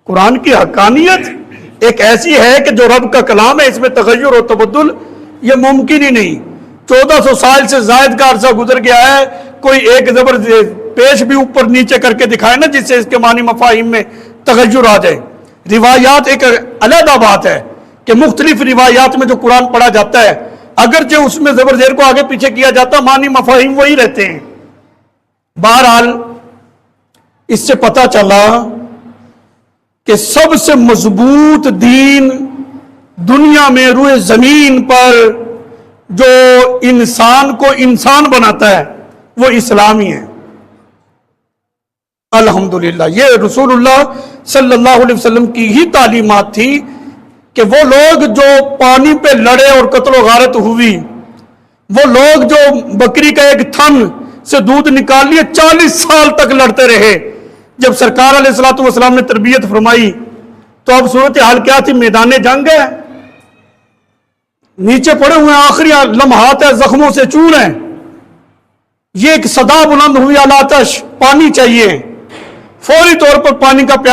قرآن کی حقانیت ایک ایسی ہے کہ جو رب کا کلام ہے، اس میں تغیر و تبدل یہ ممکن ہی نہیں۔ 1400 سال سے زائد کا عرصہ گزر گیا ہے، کوئی ایک زبر پیش بھی اوپر نیچے کر کے دکھائے نا جس سے اس کے معنی مفاہیم میں تغیر آ جائے۔ روایات ایک علیحدہ بات ہے کہ مختلف روایات میں جو قرآن پڑھا جاتا ہے، اگرچہ اس میں زبر زیر کو آگے پیچھے کیا جاتا، معنی مفاہیم وہی رہتے ہیں۔ بہرحال اس سے پتہ چلا کہ سب سے مضبوط دین دنیا میں روئے زمین پر جو انسان کو انسان بناتا ہے وہ اسلام ہی ہے۔ الحمدللہ یہ رسول اللہ صلی اللہ علیہ وسلم کی ہی تعلیمات تھی کہ وہ لوگ جو پانی پہ لڑے اور قتل و غارت ہوئی، وہ لوگ جو بکری کا ایک تھن سے دودھ نکال لیے 40 سال تک لڑتے رہے، جب سرکار علیہ الصلوۃ والسلام نے تربیت فرمائی تو اب صورتحال کیا تھی؟ میدان جنگ ہے، نیچے پڑے ہوئے آخری لمحات ہے، زخموں سے چور ہیں، یہ ایک صدا بلند ہوئی الاتش، پانی چاہیے، فوری طور پر پانی کا پیالہ